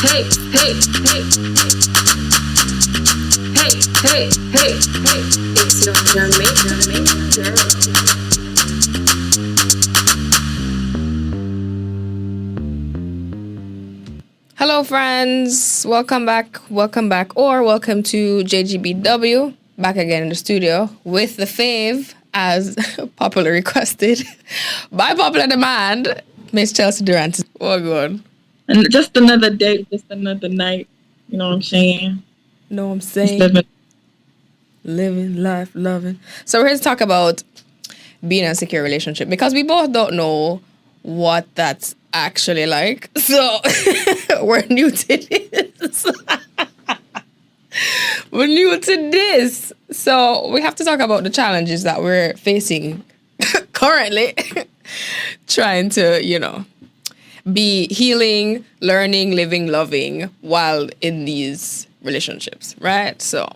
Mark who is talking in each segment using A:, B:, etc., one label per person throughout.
A: hey, hey, hey, hey, hey, hey, hey. It's your Jamaican girl. Hello, friends. Welcome back, or welcome to JGBW. Back again in the studio with the fave, as popularly requested by popular demand, Miss Chelsea Durant. Oh, God.
B: And just another day, just another night. You know what I'm saying?
A: Know what I'm saying? Living life, loving. So we're here to talk about being in a secure relationship because we both don't know what that's actually like. So we're new to this. We're new to this. So we have to talk about the challenges that we're facing currently. Trying to, be healing, learning, living, loving while in these relationships, right? So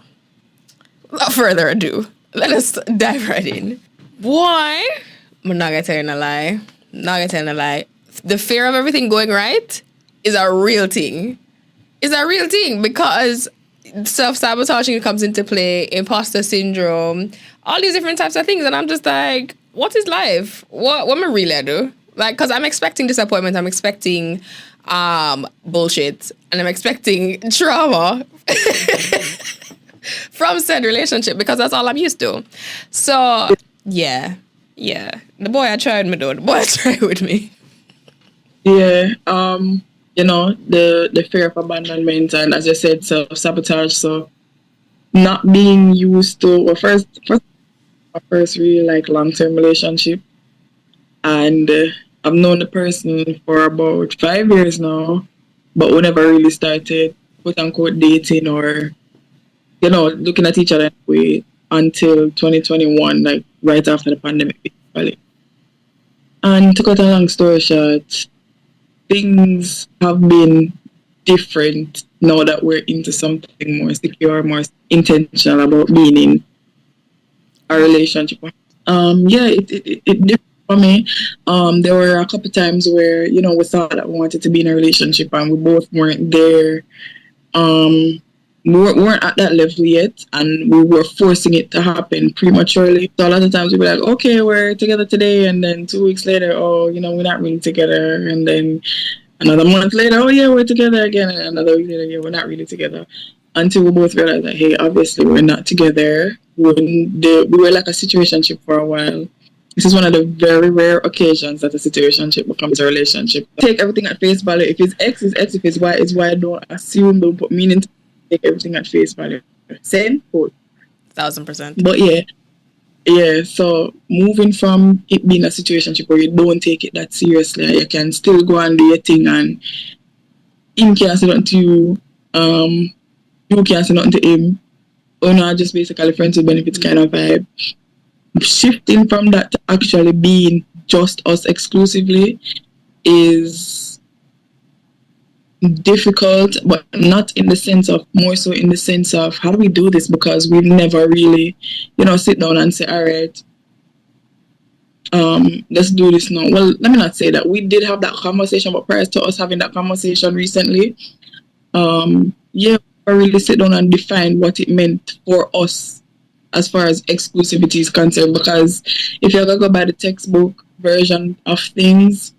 A: without further ado, let us dive right in. Boy, I'm not gonna tell you a lie. The fear of everything going right is a real thing. It's a real thing because self-sabotaging comes into play, imposter syndrome, all these different types of things. And I'm just like, what is life? What am I really do? Like, because I'm expecting disappointment. I'm expecting bullshit. And I'm expecting trauma from said relationship because that's all I'm used to. So, yeah. The boy I tried me, though. The boy I tried with me.
B: Yeah. The fear of abandonment and, as I said, self-sabotage. So not being used to, well, first really like long-term relationship. And I've known the person for about 5 years now, but we never really started, quote unquote, dating or, looking at each other way until 2021, like right after the pandemic, basically. And to cut a long story short, things have been different now that we're into something more secure, more intentional about being in a relationship. It different for me. There were a couple times where, we thought that we wanted to be in a relationship and we both weren't there. We weren't at that level yet, and we were forcing it to happen prematurely. So a lot of times we'd be like, okay, we're together today, and then 2 weeks later, we're not really together, and then another month later, oh yeah, we're together again, and another week later, yeah, we're not really together. Until we both realized that, hey, obviously we're not together. We were like a situationship for a while. This is one of the very rare occasions that a situationship becomes a relationship. Take everything at face value. If it's X, it's X. If it's Y, it's Y. Don't assume, don't put meaning to it. Take everything at face value. Same quote.
A: 1000%.
B: But yeah, so moving from it being a situationship where you don't take it that seriously, you can still go and do your thing, and him can't say nothing to you, you can't say nothing to him, or not, just basically friends with benefits kind of vibe. Shifting from that to actually being just us exclusively is difficult, but not in the sense of, more so in the sense of, how do we do this? Because we've never really, sit down and say, all right, let's do this now. Well, let me not say that. We did have that conversation, but prior to us having that conversation recently, we really sit down and define what it meant for us as far as exclusivity is concerned. Because if you're going to go by the textbook version of things,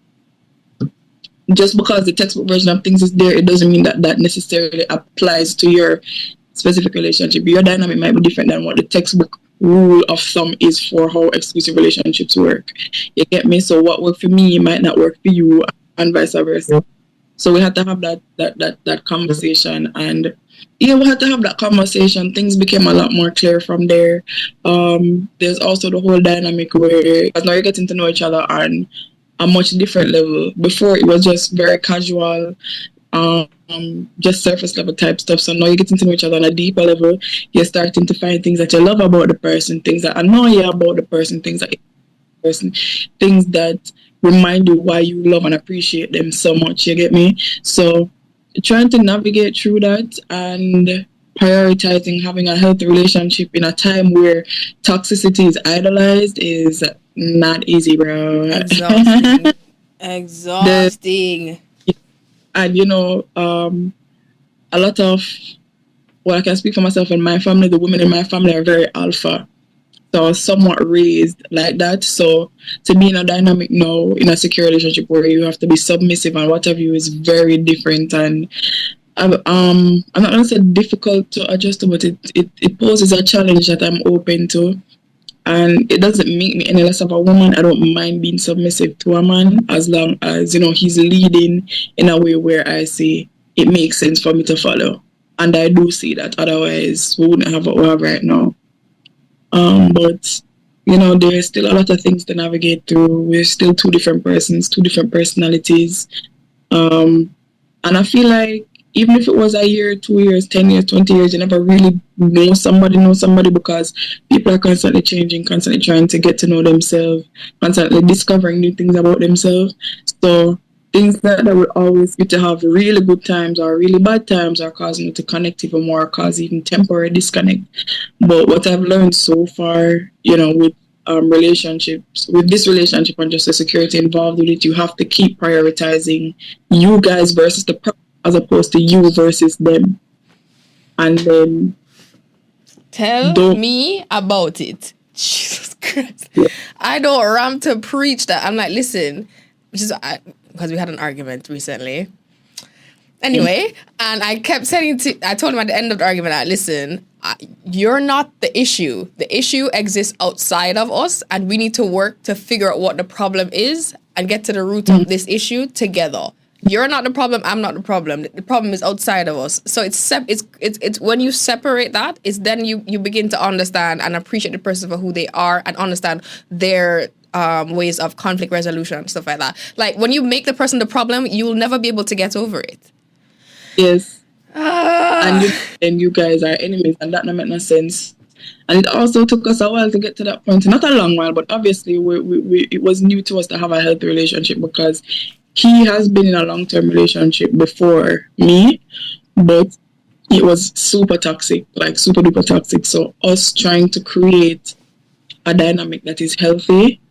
B: just because the textbook version of things is there, it doesn't mean that that necessarily applies to your specific relationship. Your dynamic might be different than what the textbook rule of thumb is for how exclusive relationships work. You get me? So what worked for me might not work for you, and vice versa. So we had to have that conversation, and we had to have that conversation. Things became a lot more clear from there. There's also the whole dynamic where, as now you're getting to know each other on a much different level. Before, it was just very casual, just surface level type stuff. So now you're getting to know each other on a deeper level. You're starting to find things that you love about the person, things that annoy you about the person, things that remind you why you love and appreciate them so much. You get me? So trying to navigate through that and prioritizing having a healthy relationship in a time where toxicity is idolized is not easy, bro.
A: Exhausting.
B: And a lot of, well, I can speak for myself and my family. The women in my family are very alpha, so somewhat raised like that. So to be in a dynamic now in a secure relationship where you have to be submissive and what have you is very different. And I'm not gonna say difficult to adjust to, but it poses a challenge that I'm open to. And it doesn't make me any less of a woman. I don't mind being submissive to a man as long as, he's leading in a way where I say it makes sense for me to follow. And I do see that. Otherwise, we wouldn't have what we have right now. But, there's still a lot of things to navigate through. We're still two different persons, two different personalities. And I feel like even if it was a year, 2 years, 10 years, 20 years, you never really know somebody because people are constantly changing, constantly trying to get to know themselves, constantly discovering new things about themselves. So things that will always be to have really good times or really bad times are causing you to connect even more, cause even temporary disconnect. But what I've learned so far, with relationships, with this relationship and just the security involved with it, you have to keep prioritizing you guys versus the person as opposed to you versus them. And then
A: tell me about it. Jesus Christ. Yeah. I don't ram to preach that. I'm like, listen, because we had an argument recently. Anyway, and I kept saying I told him at the end of the argument, listen, you're not the issue. The issue exists outside of us, and we need to work to figure out what the problem is and get to the root of this issue together. You're not the problem. I'm not the problem. The problem is outside of us. So it's when you separate that, it's then you begin to understand and appreciate the person for who they are and understand their ways of conflict resolution and stuff like that. Like when you make the person the problem, you'll never be able to get over it.
B: Yes. And you guys are enemies, and that don't make no sense. And it also took us a while to get to that point. Not a long while, but obviously it was new to us to have a healthy relationship because he has been in a long-term relationship before me, but it was super toxic, like super duper toxic. So us trying to create a dynamic that is healthy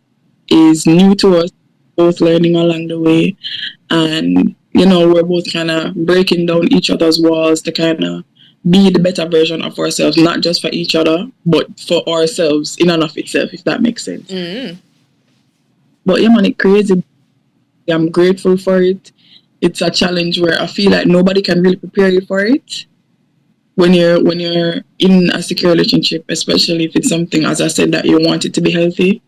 B: is new to us, both learning along the way. And, we're both kind of breaking down each other's walls to kind of be the better version of ourselves, not just for each other, but for ourselves in and of itself, if that makes sense. Mm. But yeah, man, it's crazy. I'm grateful for it. It's a challenge where I feel like nobody can really prepare you for it when you're in a secure relationship, especially if it's something, as I said, that you want it to be healthy.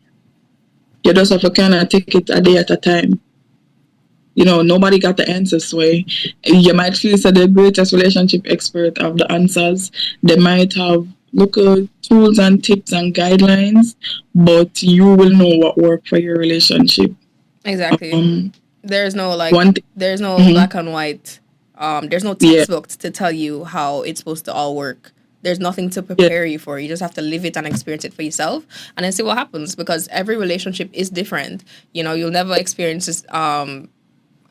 B: You just have to kind of take it a day at a time. Nobody got the answers. Way you might feel so the greatest relationship expert of the answers. They might have local tools and tips and guidelines, but you will know what works for your relationship.
A: Exactly. There's no there's no black and white. There's no textbook to tell you how it's supposed to all work. There's nothing to prepare you for. You just have to live it and experience it for yourself and then see what happens, because every relationship is different. You'll never experience this,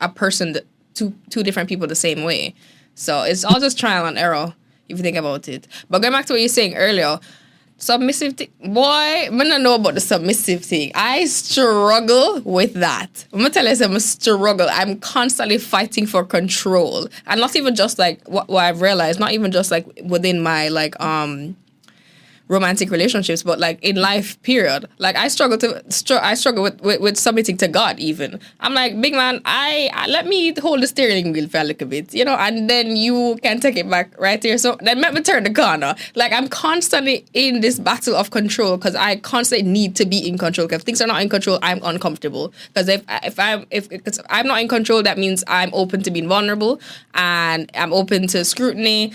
A: a person, two different people the same way. So it's all just trial and error if you think about it. But going back to what you're saying earlier, submissive thing, boy, I don't know about the submissive thing. I struggle with that. I'm gonna tell you, I'm a struggle. I'm constantly fighting for control, and not even just like what I've realized. Not even just like within my romantic relationships, but like in life, period. Like I struggle with submitting to God. Even I'm like, big man, I let me hold the steering wheel for a little bit, and then you can take it back right here. So then let me turn the corner. Like I'm constantly in this battle of control because I constantly need to be in control. Because if things are not in control, I'm uncomfortable. Because if I'm not in control, that means I'm open to being vulnerable and I'm open to scrutiny,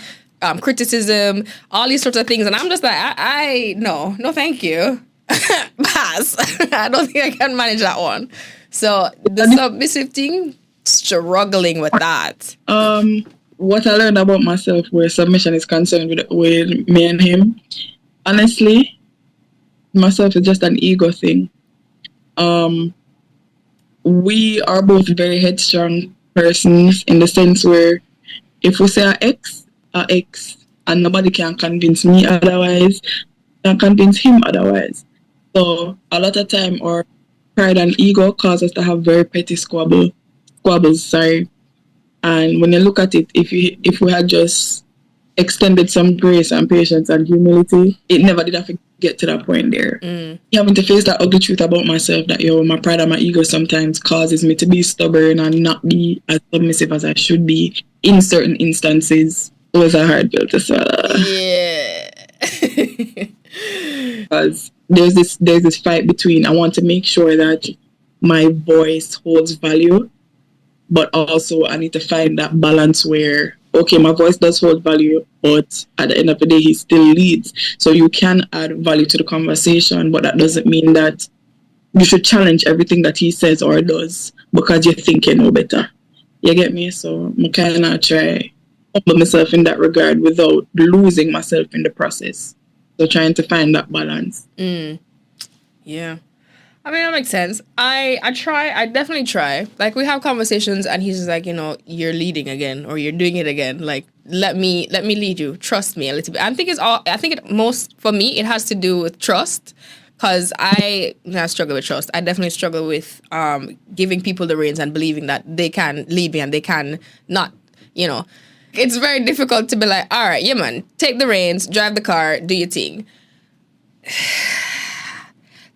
A: criticism, all these sorts of things, and I'm just like, I no, thank you. Pass. I don't think I can manage that one. So the submissive thing, struggling with that.
B: What I learned about myself where submission is concerned with me and him, honestly, myself is just an ego thing. We are both very headstrong persons in the sense where if we say our ex, and nobody can convince me otherwise, can convince him otherwise. So a lot of time our pride and ego cause us to have very petty squabbles, And when you look at it, if we had just extended some grace and patience and humility, it never did have to get to that point there. Having to face that ugly truth about myself that, my pride and my ego sometimes causes me to be stubborn and not be as submissive as I should be in certain instances, was a hard pill to swallow.
A: Yeah.
B: Because there's this fight between, I want to make sure that my voice holds value, but also I need to find that balance where, okay, my voice does hold value, but at the end of the day, he still leads. So you can add value to the conversation, but that doesn't mean that you should challenge everything that he says or does because you think you know better. You get me? So I kind of try humble myself in that regard without losing myself in the process. So trying to find that balance.
A: Yeah. I mean, that makes sense. I definitely try. Like, we have conversations and he's just like, you're leading again or you're doing it again. Like, let me lead you. Trust me a little bit. For me, it has to do with trust. Because I struggle with trust. I definitely struggle with giving people the reins and believing that they can lead me and they can not, It's very difficult to be like, all right, yeah, man, take the reins, drive the car, do your thing.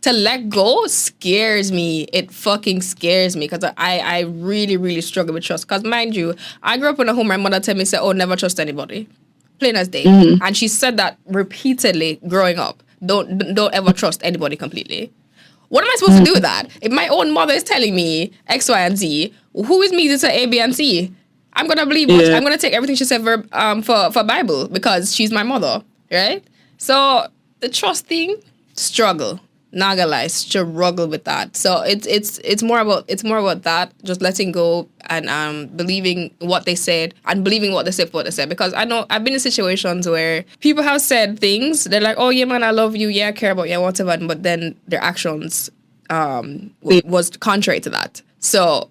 A: To let go scares me. It fucking scares me because I really, really struggle with trust. Because mind you, I grew up in a home where my mother tell me, oh, never trust anybody. Plain as day. And she said that repeatedly growing up. Don't ever trust anybody completely. What am I supposed to do with that? If my own mother is telling me X, Y, and Z, who is me to say A, B, and C? I'm going to believe I'm going to take everything she said for Bible because she's my mother, right? So the trust thing, struggle. Not gonna lie, struggle with that. So it's more about that, just letting go and believing what they said and believing what they said for what they said. Because I know I've been in situations where people have said things, they're like, oh yeah man, I love you, yeah, I care about you, whatever, but then their actions was contrary to that. So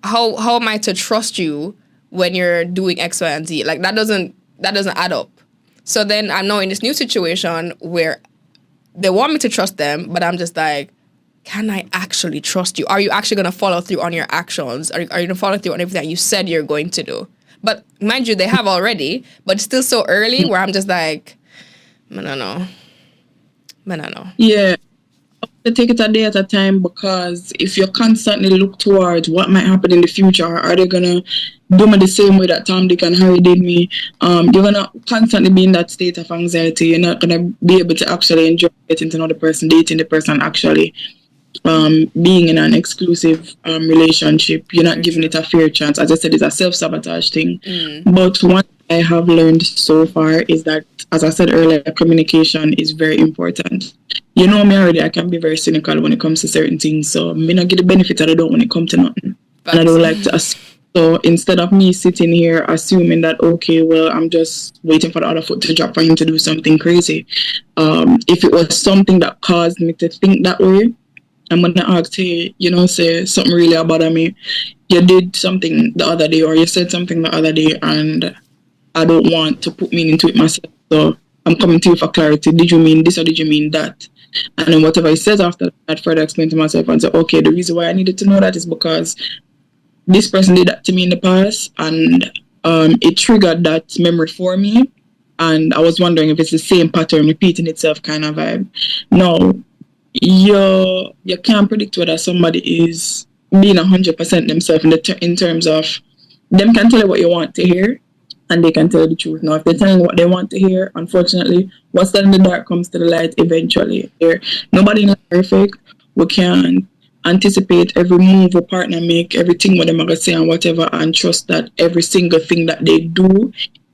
A: how am I to trust you when you're doing X, Y, and Z? Like that doesn't add up. So then I'm now in this new situation where they want me to trust them, but I'm just like, can I actually trust you? Are you actually going to follow through on your actions? Are you going to follow through on everything that you said you're going to do? But mind you, they have already, but it's still so early where I'm just like, I don't know.
B: Yeah. To take it a day at a time, because if you constantly look towards what might happen in the future, are they gonna do me the same way that Tom, Dick, and Harry did me? You're gonna constantly be in that state of anxiety. You're not gonna be able to actually enjoy getting to know the person, dating the person, actually being in an exclusive relationship. You're not giving it a fair chance. As I said, it's a self-sabotage thing. But one I have learned so far is that, as I said earlier, communication is very important. You know me already, I can be very cynical when it comes to certain things. So I may not get the benefit of the doubt when it comes to nothing. And I don't like to assume. So instead of me sitting here assuming that, okay, well, I'm just waiting for the other foot to drop for him to do something crazy. If it was something that caused me to think that way, I'm going to ask, hey, say something really about me. You did something the other day or you said something the other day and I don't want to put meaning to it myself. So I'm coming to you for clarity. Did you mean this or did you mean that? And then whatever he says after that, further explain to myself and say, okay, the reason why I needed to know that is because this person did that to me in the past and it triggered that memory for me. And I was wondering if it's the same pattern repeating itself kind of vibe. No, you can't predict whether somebody is being 100% themselves in terms of them can tell you what you want to hear and they can tell you the truth. Now, if they're telling you what they want to hear, unfortunately, what's done in the dark comes to the light eventually. Nobody is perfect. We can anticipate every move a partner make, everything what they're going to say and whatever, and trust that every single thing that they do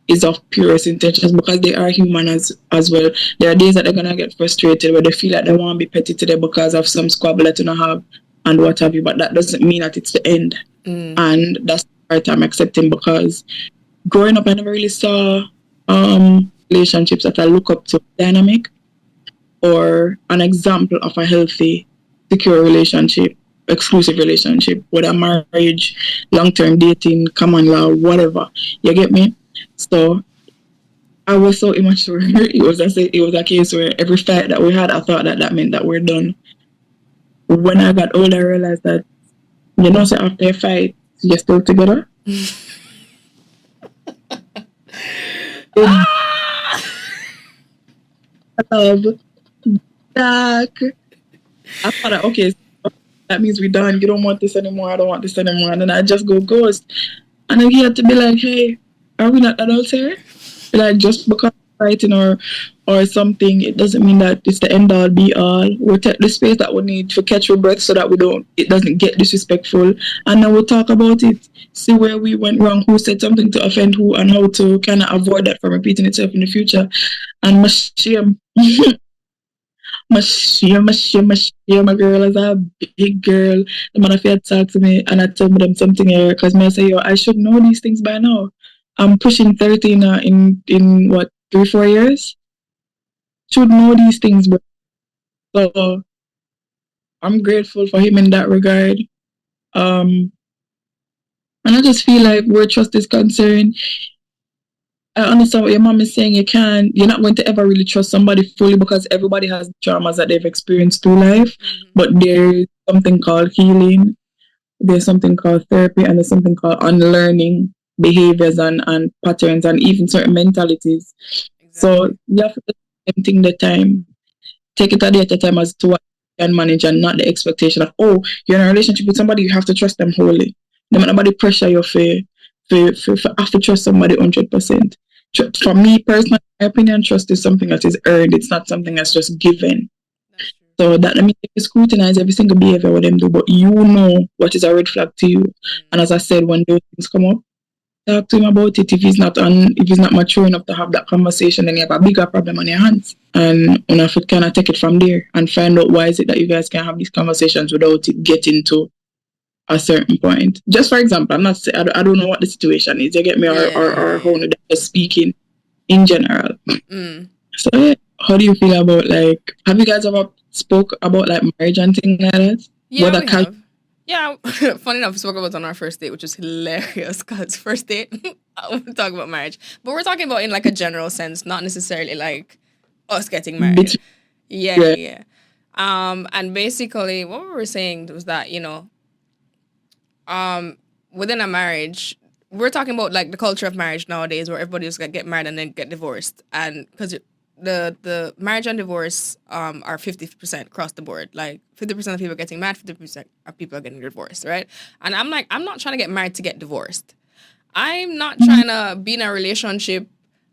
B: is of purest intentions because they are human as well. There are days that they're going to get frustrated where they feel like they want to be petty today because of some squabble that you don't have and what have you, but that doesn't mean that it's the end. And that's the part I'm accepting because growing up I never really saw relationships that I look up to dynamic or an example of a healthy, secure relationship, exclusive relationship, whether marriage, long-term dating, common law, whatever. You get me? So I was so immature. It was a case where every fight that we had, I thought that meant that we're done. When I got older, I realized that, so after a fight, you're still together. in
A: Ah!
B: love. Jack. I thought, okay, so that means we're done. You don't want this anymore. I don't want this anymore. And then I just go ghost. And then he had to be like, hey, are we not adults here? Like, just because we're fighting or something, it doesn't mean that it's the end all be all. We'll take the space that we need to catch our breath so that it doesn't get disrespectful. And then we'll talk about it, see where we went wrong, who said something to offend who, and how to kind of avoid that from repeating itself in the future. And my shame. My girl is a big girl. The man if you talk to me and I tell them something here, because I say, yo, I should know these things by now. I'm pushing 30 in what, 3-4 years? Should know these things, but so I'm grateful for him in that regard. And I just feel like where trust is concerned, I understand what your mom is saying. You're not going to ever really trust somebody fully because everybody has traumas that they've experienced through life.
A: Mm-hmm.
B: But there's something called healing, there's something called therapy, and there's something called unlearning behaviors and patterns and even certain mentalities.
A: Exactly.
B: So you have to take the time, take it a day at a time as to what you can manage and not the expectation of, oh, you're in a relationship with somebody, you have to trust them wholly. No matter nobody pressure you for have to trust somebody 100%. For me personally, my opinion, trust is something that is earned. It's not something that's just given.
A: That's true.
B: So that means you scrutinize every single behavior with them do, but you know what is a red flag to you. And as I said, when those things come up, talk to him about it. If he's not mature enough to have that conversation, then you have a bigger problem on your hands. And if it kind of take it from there and find out why is it that you guys can have these conversations without it getting to a certain point. Just for example, I'm not saying I don't know what the situation is. You get me, or how just speaking in general. So yeah, how do you feel about, like, have you guys ever spoke about like marriage and things like that?
A: Yeah, we have. Yeah, funny enough, we spoke about it on our first date, which is hilarious because first date, we're talking about marriage. But we're talking about in like a general sense, not necessarily like us getting married. Yeah. And basically what we were saying was that, within a marriage, we're talking about like the culture of marriage nowadays where everybody just get married and then get divorced. And because the marriage and divorce are 50% across the board. Like 50% of people are getting married, 50% of people are getting divorced, right? And I'm like, I'm not trying to get married to get divorced. I'm not trying to be in a relationship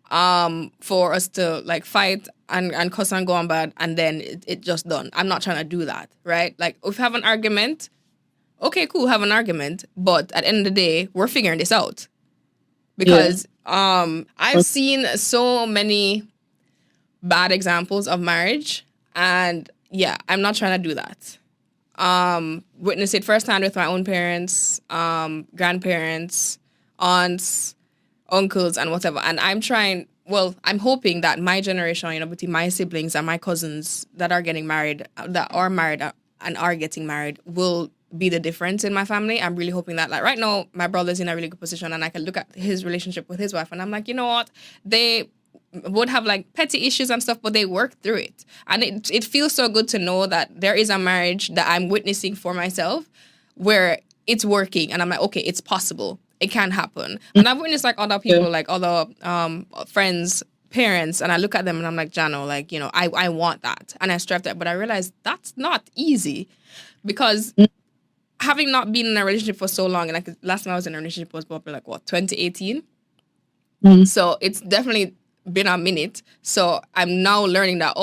A: for us to like fight and cuss and go on bad and then it just done. I'm not trying to do that, right? Like if we have an argument, okay, cool, have an argument, but at the end of the day, we're figuring this out. Because I've seen so many bad examples of marriage, and yeah, I'm not trying to do that. Witness it firsthand with my own parents, grandparents, aunts, uncles, and whatever. And I'm hoping that my generation, between my siblings and my cousins that are getting married, that are married and are getting married, will be the difference in my family. I'm really hoping that, like, right now, my brother's in a really good position and I can look at his relationship with his wife and I'm like, you know what? They would have like petty issues and stuff, but they work through it. And it feels so good to know that there is a marriage that I'm witnessing for myself where it's working and I'm like, okay, it's possible. It can happen. And I've witnessed like other people, like other friends, parents, and I look at them and I'm like, Jano, like, I want that. And I strive that, but I realize that's not easy because having not been in a relationship for so long, and like last time I was in a relationship was probably like 2018. So it's definitely been a minute. So I'm now learning that,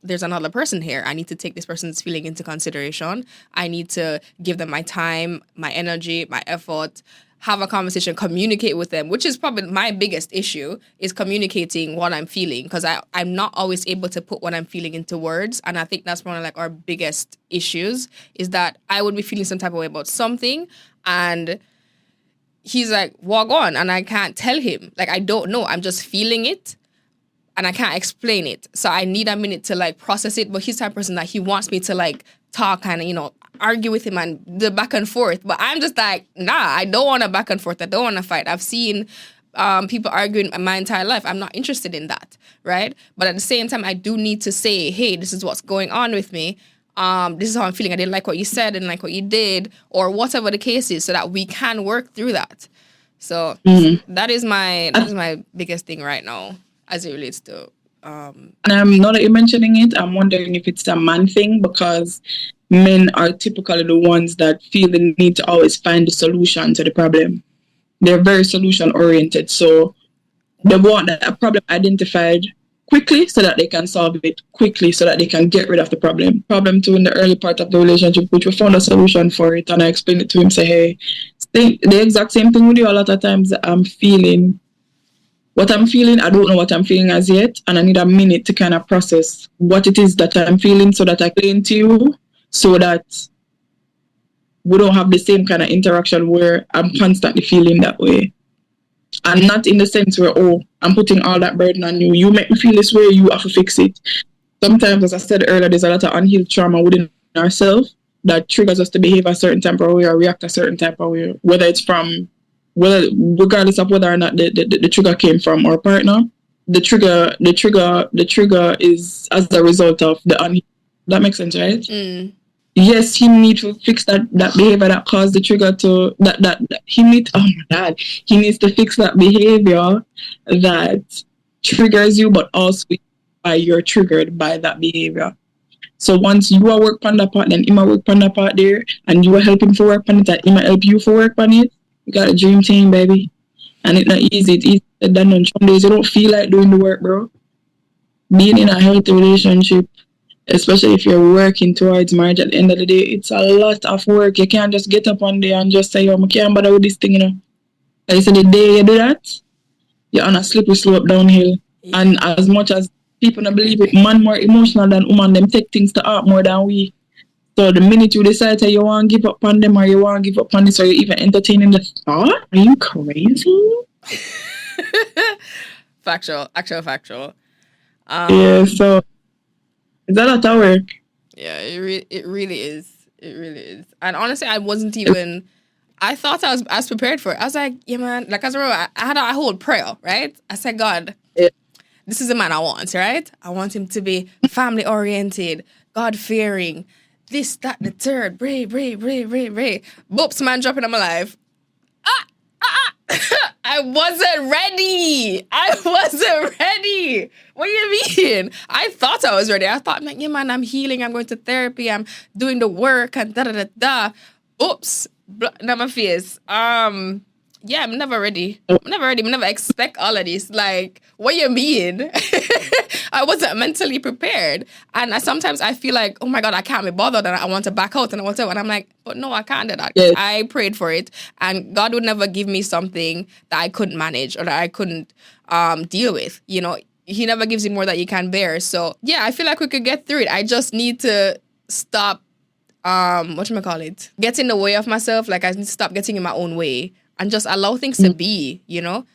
A: there's another person here. I need to take this person's feeling into consideration. I need to give them my time, my energy, my effort, have a conversation, communicate with them, which is probably my biggest issue, is communicating what I'm feeling, because I'm not always able to put what I'm feeling into words. And I think that's one of like our biggest issues, is that I would be feeling some type of way about something and he's like, walk on, and I can't tell him. Like, I don't know. I'm just feeling it and I can't explain it. So I need a minute to like process it. But he's the type of person that he wants me to like talk and, argue with him and the back and forth. But I'm just like, nah, I don't want to back and forth. I don't want to fight. I've seen people arguing my entire life. I'm not interested in that, right? But at the same time, I do need to say, hey, this is what's going on with me. This is how I'm feeling. I didn't like what you said, I didn't like what you did, or whatever the case is, so that we can work through that. So
B: Mm-hmm.
A: that is my biggest thing right now as it relates to
B: And now that you're mentioning it, I'm wondering if it's a man thing, because men are typically the ones that feel the need to always find the solution to the problem. They're very solution oriented. So they want that problem identified quickly so that they can solve it quickly so that they can get rid of the problem. Problem two, in the early part of the relationship, which we found a solution for it, and I explained it to him, say, hey, the exact same thing with you. A lot of times I'm feeling what I'm feeling, I don't know what I'm feeling as yet, and I need a minute to kind of process what it is that I'm feeling so that I explain to you, so that we don't have the same kind of interaction where I'm constantly feeling that way. And not in the sense where, oh, I'm putting all that burden on you. You make me feel this way, you have to fix it. Sometimes, as I said earlier, there's a lot of unhealed trauma within ourselves that triggers us to behave a certain type of way or react a certain type of way, whether it's from, well, regardless of whether or not the trigger came from our partner, the trigger is as a result of the unhealed. That makes sense, right?
A: mm,
B: Yes, he needs to fix that behavior that caused the trigger to that he needs. Oh my God, he needs to fix that behavior that triggers you, but also by you're triggered by that behavior. So once you are work on that part, then him a work on that part there, and you are helping for work on it, and him a help you for work on it. You got a dream team, baby, and it's not easy. It's easy done on some days. You don't feel like doing the work, bro. Being in a healthy relationship, especially if you're working towards marriage, at the end of the day, it's a lot of work. You can't just get up one day and just say, yo, I can't bother with this thing, you know. Like I said, the day you do that, you're on a slippery slope downhill.
A: yeah.
B: And as much as people don't believe it, man more emotional than woman, them take things to heart more than we. So the minute you decide that you want to give up on them, or you want to give up on this, or you're even entertaining the thought, are you crazy?
A: Actual factual.
B: Yeah, so it's a lot of work.
A: Yeah, it really is. It really is. And honestly, I wasn't even. I thought I was prepared for it. I was like, yeah, man. Like, I remember I had a whole prayer, right? I said, God,
B: Yeah.
A: this is the man I want, right? I want him to be family oriented, God fearing, this, that, the third, brave. Boops, man, dropping in my life. I wasn't ready. What do you mean? I thought I was ready. I thought, like, yeah, man, I'm healing. I'm going to therapy. I'm doing the work and da. Oops. Now my face. Yeah, I'm never ready. I'm never expect all of this. Like, what you mean? I wasn't mentally prepared. And sometimes I feel like, oh my God, I can't be bothered. And I want to back out and and I'm like, but no, I can't do that.
B: Yes.
A: I prayed for it. And God would never give me something that I couldn't manage or that I couldn't deal with. You know, He never gives you more that you can bear. So yeah, I feel like we could get through it. I just need to stop, get in the way of myself. Like, I need to stop getting in my own way and just allow things to be, you know,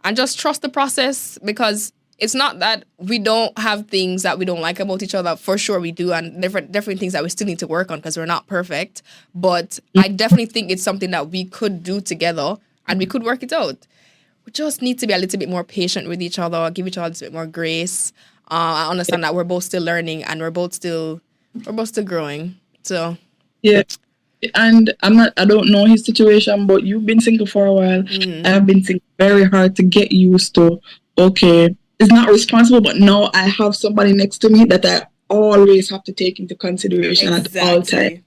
A: and just trust the process, because it's not that we don't have things that we don't like about each other. For sure we do, and definitely things that we still need to work on because we're not perfect. But I definitely think it's something that we could do together and we could work it out. We just need to be a little bit more patient with each other, give each other a little bit more grace. I understand that we're both still learning and we're both still growing. So
B: yeah. And I don't know his situation, but you've been single for a while. I've been single very hard to get used to, okay, it's not responsible, but now I have somebody next to me that I always have to take into consideration at all times.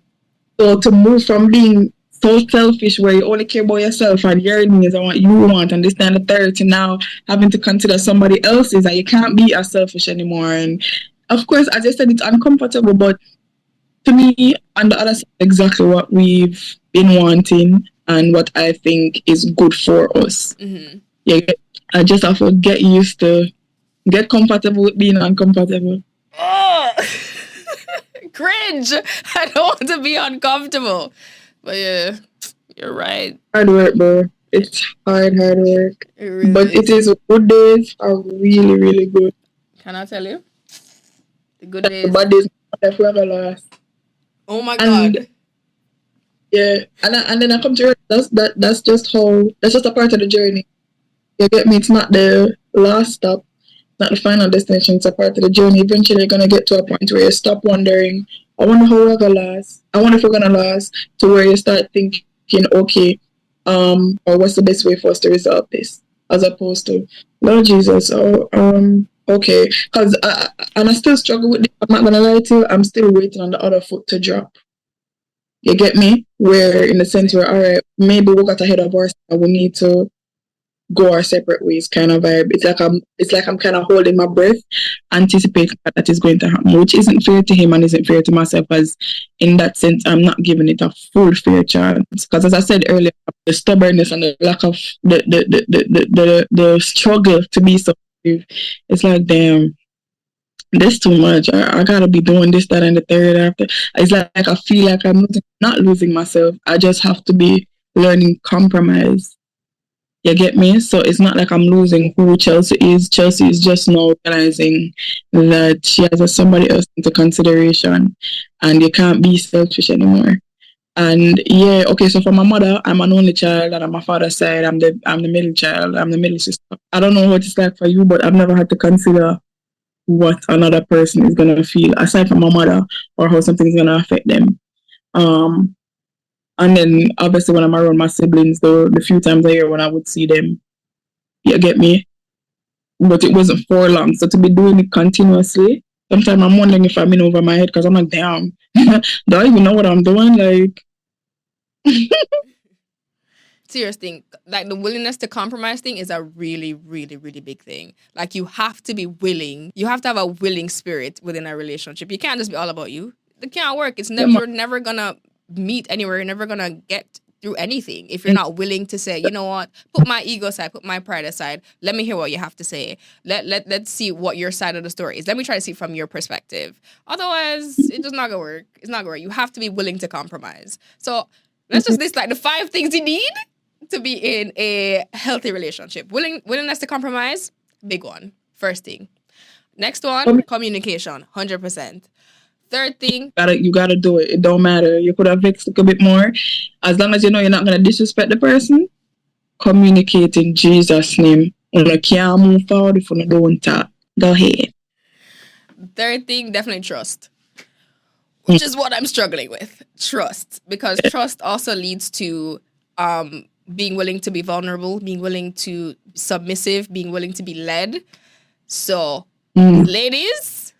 B: So to move from being so selfish where you only care about yourself and your needs and what you want and this and the third, to now having to consider somebody else's, and you can't be as selfish anymore. And of course, as I said, it's uncomfortable, but to me, on the other side, exactly what we've been wanting and what I think is good for us.
A: Mm-hmm.
B: Yeah, I just have to get comfortable with being uncomfortable.
A: Oh, cringe! I don't want to be uncomfortable. But yeah, you're right.
B: Hard work, bro. It's hard work.
A: It really
B: but
A: is.
B: It is good days are really, really good.
A: Can I tell you? The good days.
B: The bad days are forever last.
A: Oh my God.
B: Yeah, and then I come to realize that's just a part of the journey. You get me? It's not the last stop, not the final destination. It's a part of the journey. Eventually, you're gonna get to a point where you stop wondering, I wonder how we're gonna last. I wonder if we're gonna last. To where you start thinking, okay, or what's the best way for us to resolve this, as opposed to, Lord Jesus, okay, because and I still struggle with it. I'm not gonna lie to you, I'm still waiting on the other foot to drop. You get me? Where in the sense where, all right, maybe we got ahead of ourselves, we need to go our separate ways kind of vibe. It's like I'm kind of holding my breath, anticipating that is going to happen, which isn't fair to him and isn't fair to myself, as in that sense I'm not giving it a full fair chance. Because as I said earlier, the stubbornness and the lack of the struggle to be supportive, it's like, damn, this too much. I gotta be doing this, that, and the third after. It's like I feel like I'm not losing myself. I just have to be learning compromise. You get me? So it's not like I'm losing who Chelsea is. Chelsea is just now realizing that she has somebody else into consideration, and you can't be selfish anymore. And yeah, okay. So for my mother, I'm an only child, and on my father's side, I'm the middle child. I'm the middle sister. I don't know what it's like for you, but I've never had to consider what another person is gonna feel aside from my mother, or how something is gonna affect them. Um, and then obviously when I'm around my siblings, the few times a year when I would see them, you get me? But it wasn't for long. So to be doing it continuously, sometimes I'm wondering if I'm in over my head, because I'm like, damn, do I even know what I'm doing? Like,
A: Serious thing. Like the willingness to compromise thing is a really, really, really big thing. Like you have to be willing. You have to have a willing spirit within a relationship. You can't just be all about you. It can't work. It's never you're never gonna meet anywhere. You're never gonna get through anything if you're not willing to say, you know what, put my ego aside, put my pride aside. Let me hear what you have to say. Let's see what your side of the story is. Let me try to see from your perspective. Otherwise, it's just not gonna work. It's not gonna work. You have to be willing to compromise. So let's just list like the 5 things you need to be in a healthy relationship. Willingness to compromise, big one. First thing. Next one, communication, 100%. Third thing,
B: you gotta do it. It don't matter. You could have vexed a bit more. As long as you know you're not gonna disrespect the person, communicate in Jesus' name. You can't move forward if you don't talk. Go ahead.
A: Third thing, definitely trust. Which is what I'm struggling with. Trust. Because trust also leads to being willing to be vulnerable, being willing to submissive, being willing to be led. So, ladies,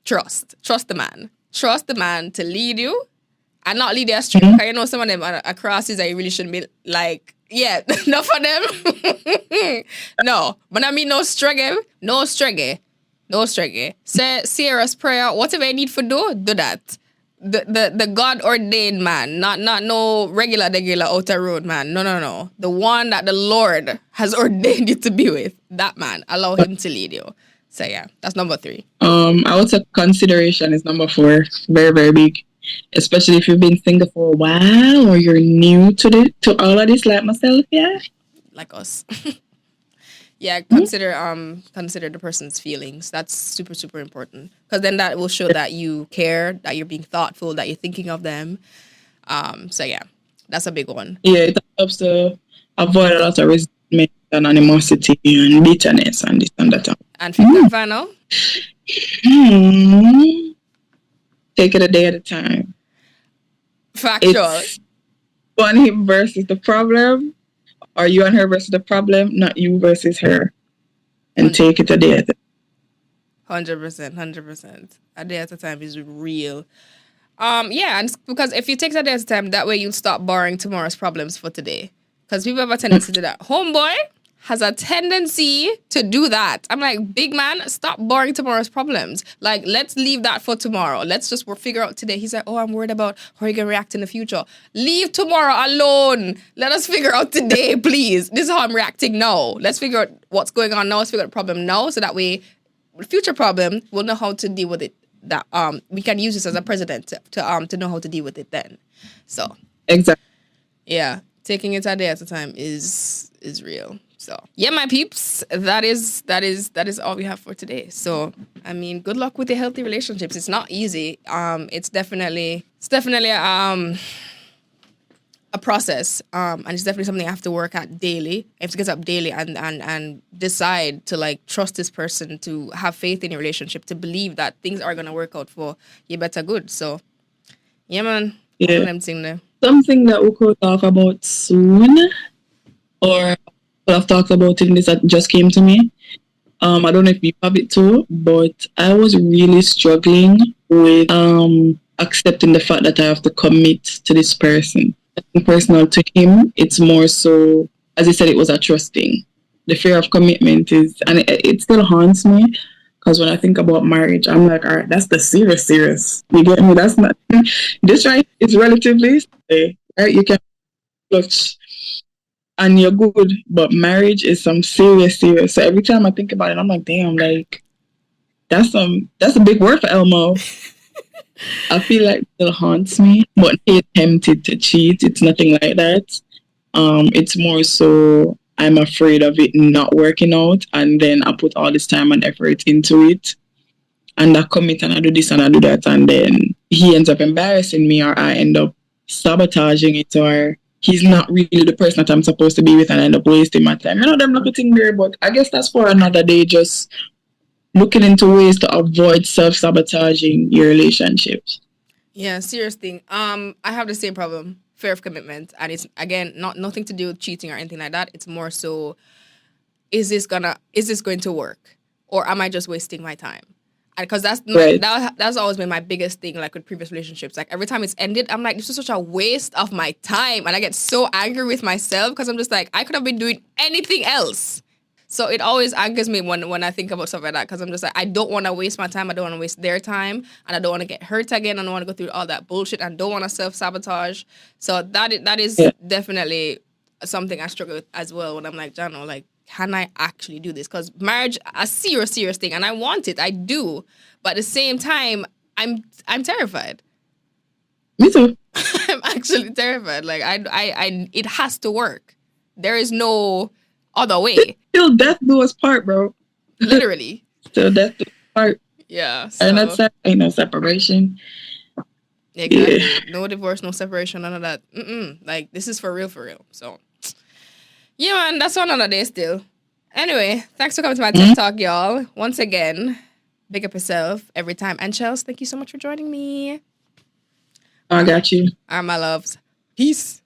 A: trust. Trust the man. Trust the man to lead you and not lead you astray. Because you know some of them are crosses that you really shouldn't be like, yeah, not for them. No. But I mean no struggle. No struggle. No struggle. Say serious prayer. Whatever you need to do that. The God ordained man, not no regular outer road man. No. The one that the Lord has ordained you to be with, that man. Allow him to lead you. So yeah, that's number 3.
B: I would say consideration is number 4. Very, very big. Especially if you've been single for a while or you're new to all of this like myself, yeah.
A: Like us. Yeah, consider the person's feelings. That's super, super important. Because then that will show that you care, that you're being thoughtful, that you're thinking of them. So yeah, that's a big one.
B: Yeah, it helps to avoid a lot of resentment and animosity and bitterness and this and that.
A: And fix that final.
B: Take it a day at a time.
A: Factual.
B: It's on him versus the problem, or you and her versus the problem, not you versus her. And 100%. Take it a day at a time.
A: 100%. A day at a time is real. Yeah, and because if you take a day at a time, that way you'll stop borrowing tomorrow's problems for today. Because people have a tendency to do that. Homeboy has a tendency to do that. I'm like, big man, stop borrowing tomorrow's problems. Like, let's leave that for tomorrow. Let's just figure out today. He's like, oh, I'm worried about how you're going to react in the future. Leave tomorrow alone. Let us figure out today, please. This is how I'm reacting now. Let's figure out what's going on now. Let's figure out the problem now. So that way, the future problem, we'll know how to deal with it. That we can use this as a precedent to know how to deal with it then. So.
B: Exactly.
A: Yeah. Taking it a day at a time is real. So yeah, my peeps, that is all we have for today. So I mean, good luck with your healthy relationships. It's not easy. It's definitely a process. And it's definitely something I have to work at daily. I have to get up daily and decide to like trust this person, to have faith in your relationship, to believe that things are gonna work out for you better good. So yeah, man.
B: Yeah.
A: All them thing there.
B: something that we could talk about soon, or I've talked about it in this that just came to me. I don't know if you have it too, but I was really struggling with accepting the fact that I have to commit to this person. And personal to him, it's more so, as he said, it was a trusting. The fear of commitment is, and it still haunts me because when I think about marriage, I'm like, all right, that's the serious. You get me? That's not this right. It's relatively right. You can clutch and you're good, but marriage is some serious. So every time I think about it, I'm like, damn, like that's a big word for Elmo. I feel like it still haunts me, but he's tempted to cheat. It's nothing like that. It's more so I'm afraid of it not working out, and then I put all this time and effort into it, and I commit and I do this and I do that, and then he ends up embarrassing me, or I end up sabotaging it, or he's not really the person that I'm supposed to be with, and I end up wasting my time. Them little thing there, but I guess that's for another day. Just looking into ways to avoid self-sabotaging your relationships.
A: Yeah, serious thing. I have the same problem, fear of commitment, and it's again nothing to do with cheating or anything like that. It's more so, is this going to work, or am I just wasting my time? Because
B: Right.
A: that's always been my biggest thing, like with previous relationships. Like every time it's ended, I'm like, this is such a waste of my time, and I get so angry with myself because I'm just like, I could have been doing anything else. So it always angers me when I think about stuff like that, because I'm just like, I don't want to waste my time. I don't want to waste their time, and I don't want to get hurt again. I don't want to go through all that bullshit. I don't want to self-sabotage. So that is definitely something I struggle with as well, when I'm like, Jano, like, can I actually do this? Because marriage, a serious thing, and I want it. I do. But at the same time, I'm terrified.
B: Me too.
A: I'm actually terrified. Like, I it has to work. There is no other way.
B: Till death do us part, bro.
A: Literally.
B: Till death do us part.
A: Yeah. So,
B: And that's ain't no separation.
A: exactly.
B: Yeah.
A: No divorce, no separation, none of that. Like, this is for real. So, yeah, man, that's on another day still. Anyway, thanks for coming to my TED Talk, y'all. Once again, big up yourself every time. And Chels, thank you so much for joining me.
B: I got you.
A: All right, my loves. Peace.